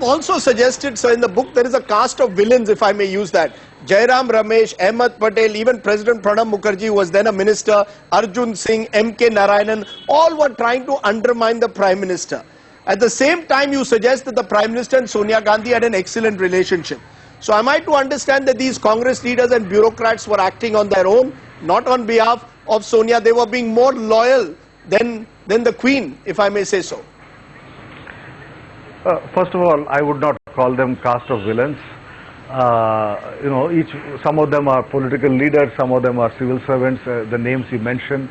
you've also suggested, sir, in the book there is a cast of villains, if I may use that. Jairam Ramesh, Ahmed Patel, even President Pranab Mukherjee, who was then a minister, Arjun Singh, M.K. Narayanan, all were trying to undermine the Prime Minister. At the same time, you suggest that the Prime Minister and Sonia Gandhi had an excellent relationship. So am I to understand that these Congress leaders and bureaucrats were acting on their own, not on behalf of Sonia? They were being more loyal than the Queen, if I may say so. First of all, I would not call them cast of villains. Some of them are political leaders, some of them are civil servants, the names you mentioned.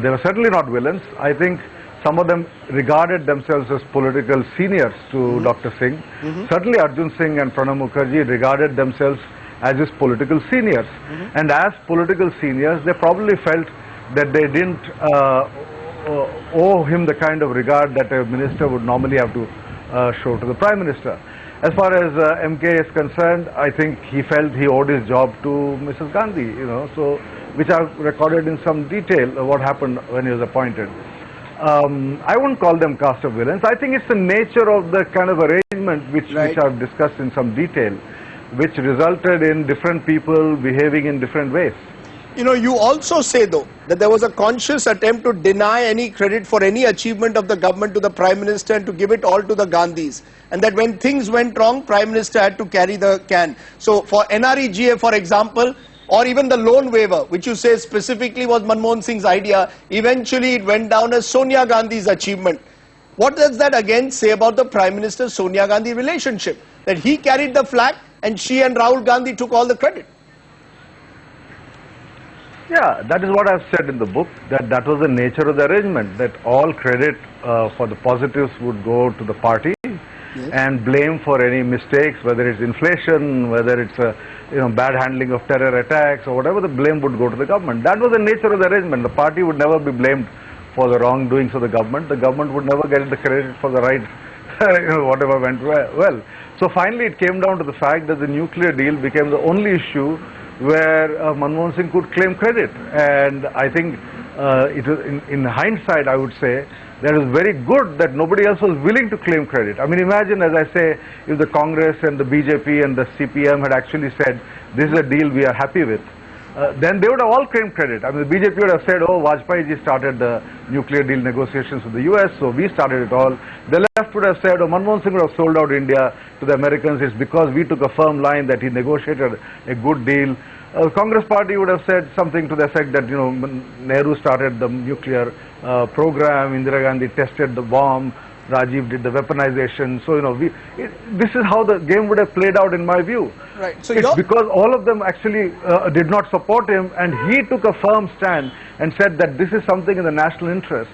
They were certainly not villains. I think some of them regarded themselves as political seniors to Dr. Singh. Certainly Arjun Singh and Pranab Mukherjee regarded themselves as his political seniors. And as political seniors, they probably felt that they didn't owe him the kind of regard that a minister would normally have to show to the Prime Minister. As far as MK is concerned, I think he felt he owed his job to Mrs. Gandhi, so which I've recorded in some detail what happened when he was appointed. I wouldn't call them cast of villains. I think it's the nature of the kind of arrangement which I've discussed in some detail, which resulted in different people behaving in different ways. You also say, though, that there was a conscious attempt to deny any credit for any achievement of the government to the Prime Minister and to give it all to the Gandhis. And that when things went wrong, Prime Minister had to carry the can. So for NREGA, for example, or even the loan waiver, which you say specifically was Manmohan Singh's idea, eventually it went down as Sonia Gandhi's achievement. What does that again say about the Prime Minister-Sonia Gandhi relationship? That he carried the flag and she and Rahul Gandhi took all the credit. Yeah, that is what I've said in the book, that was the nature of the arrangement, that all credit for the positives would go to the party, and blame for any mistakes, whether it's inflation, whether it's bad handling of terror attacks or whatever, the blame would go to the government. That was the nature of the arrangement. The party would never be blamed for the wrongdoings of the government. The government would never get the credit for the right, whatever went well. So finally it came down to the fact that the nuclear deal became the only issue where Manmohan Singh could claim credit, and I think it was in hindsight, I would say that it was very good that nobody else was willing to claim credit. I mean, imagine, as I say, if the Congress and the BJP and the CPM had actually said, this is a deal we are happy with, then they would have all claimed credit. I mean, the BJP would have said, oh, Vajpayee ji started the nuclear deal negotiations with the US, so we started it all. The left would have said, oh, Manmohan Singh would have sold out India to the Americans, it's because we took a firm line that he negotiated a good deal. Congress party would have said something to the effect that, Nehru started the nuclear program, Indira Gandhi tested the bomb, Rajiv did the weaponization. So, this is how the game would have played out in my view. Right. So it's because all of them actually did not support him, and he took a firm stand and said that this is something in the national interest,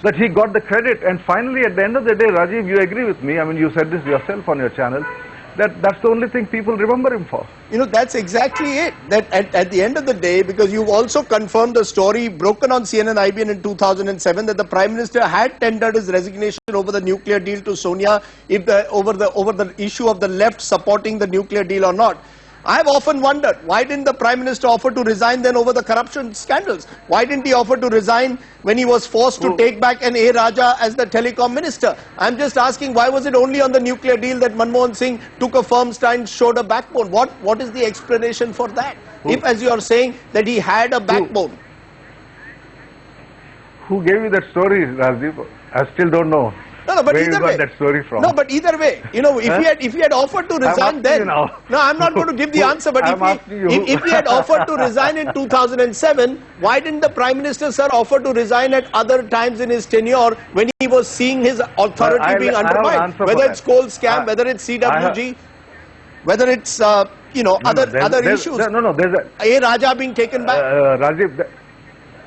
that he got the credit. And finally, at the end of the day, Rajiv, you agree with me, I mean, you said this yourself on your channel, that's the only thing people remember him for. That's exactly it. That at the end of the day, because you've also confirmed the story broken on CNN IBN in 2007 that the Prime Minister had tendered his resignation over the nuclear deal to Sonia over the issue of the left supporting the nuclear deal or not. I have often wondered, why didn't the Prime Minister offer to resign then over the corruption scandals? Why didn't he offer to resign when he was forced to take back an A. Raja as the telecom minister? I'm just asking, why was it only on the nuclear deal that Manmohan Singh took a firm stand, showed a backbone? What is the explanation for that? If, as you are saying, that he had a backbone. Who gave you that story, Rajiv? I still don't know. No, but where either you got way. That story from? No, but either way, if he had offered to resign then, no, I'm not going to give the answer. But if he had offered to resign in 2007, why didn't the Prime Minister, sir, offer to resign at other times in his tenure when he was seeing his authority being undermined? Whether it's coal scam, whether it's CWG, whether it's other issues. There's A. Raja being taken back. Rajiv,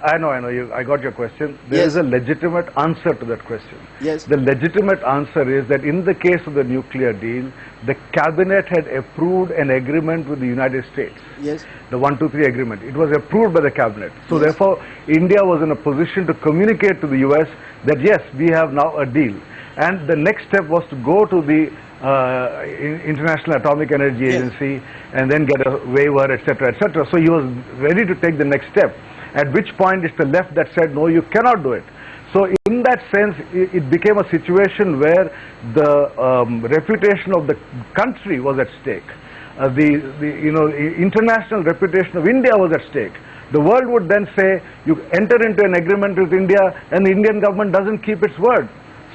I know, I got your question. There is a legitimate answer to that question. Yes. The legitimate answer is that in the case of the nuclear deal, the cabinet had approved an agreement with the United States. Yes. The 123 agreement. It was approved by the cabinet. So therefore, India was in a position to communicate to the US that yes, we have now a deal. And the next step was to go to the International Atomic Energy Agency and then get a waiver, etc., etc. So he was ready to take the next step. At which point it's the left that said, no, you cannot do it. So in that sense, it became a situation where the reputation of the country was at stake. The international reputation of India was at stake. The world would then say, you enter into an agreement with India and the Indian government doesn't keep its word.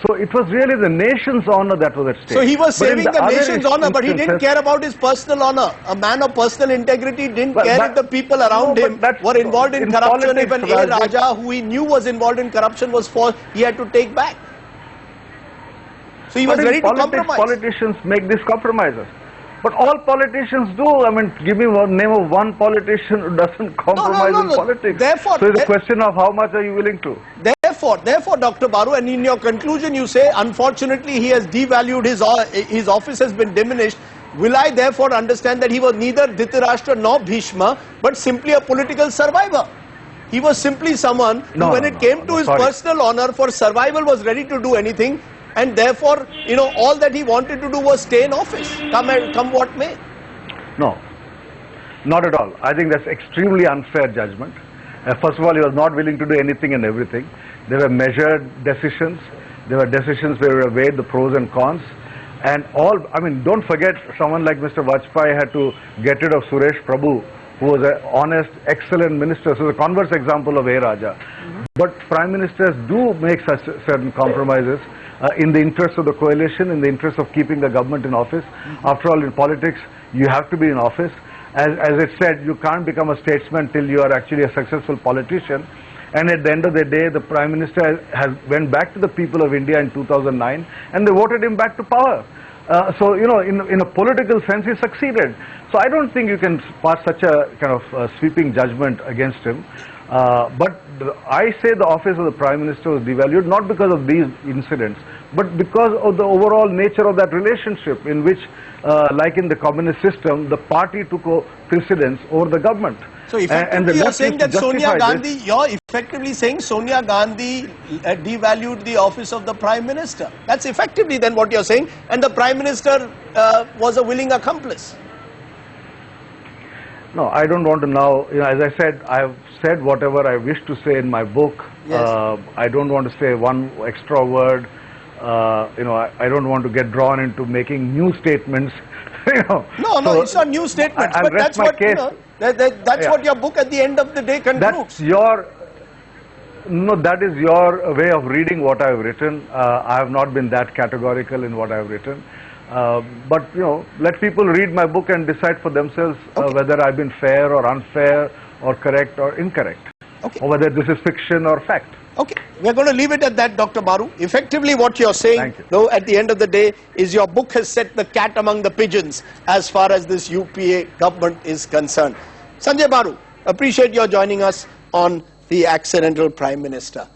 So it was really the nation's honor that was at stake. So he was saving the nation's honor, but he didn't care about his personal honor. A man of personal integrity didn't care if the people around him were involved in corruption. If an A. Raja, who he knew was involved in corruption, was forced, he had to take back. So he was ready to compromise. Politicians make these compromises. But all politicians do. I mean, give me one name of one politician who doesn't compromise in politics. Therefore, so it's a question of how much are you willing to. Therefore, Dr. Baru, and in your conclusion you say, unfortunately he has devalued his office has been diminished. Will I therefore understand that he was neither Dhritarashtra nor Bheeshma, but simply a political survivor? He was simply someone who, when it came to his personal honor for survival, was ready to do anything. And therefore, all that he wanted to do was stay in office, come what may. No, not at all. I think that's extremely unfair judgment. First of all, he was not willing to do anything and everything. There were measured decisions. There were decisions where we weighed the pros and cons. And don't forget, someone like Mr. Vajpayee had to get rid of Suresh Prabhu, who was an honest, excellent minister. So the converse example of A. Raja. But prime ministers do make such certain compromises. In the interest of the coalition, in the interest of keeping the government in office. After all, in politics, you have to be in office. As I said, you can't become a statesman till you are actually a successful politician. And at the end of the day, the Prime Minister went back to the people of India in 2009 and they voted him back to power. So, in a political sense, he succeeded. So I don't think you can pass such a kind of sweeping judgment against him. But I say the office of the Prime Minister was devalued not because of these incidents, but because of the overall nature of that relationship in which, like in the communist system, the party took precedence over the government. So effectively you're saying that Sonia Gandhi, you're effectively saying Sonia Gandhi devalued the office of the Prime Minister. That's effectively then what you're saying, and the Prime Minister was a willing accomplice. No, I don't want to now, as I said, I've said whatever I wish to say in my book. Yes. I don't want to say one extra word. I don't want to get drawn into making new statements. No, it's not new statements, but that's what, that's what your book at the end of the day concludes. That is your way of reading what I've written. I have not been that categorical in what I've written. But let people read my book and decide for themselves whether I've been fair or unfair or correct or incorrect, or whether this is fiction or fact. Okay, we're going to leave it at that, Dr. Baru. Effectively what you're saying, though, at the end of the day, is your book has set the cat among the pigeons as far as this UPA government is concerned. Sanjay Baru, appreciate your joining us on The Accidental Prime Minister.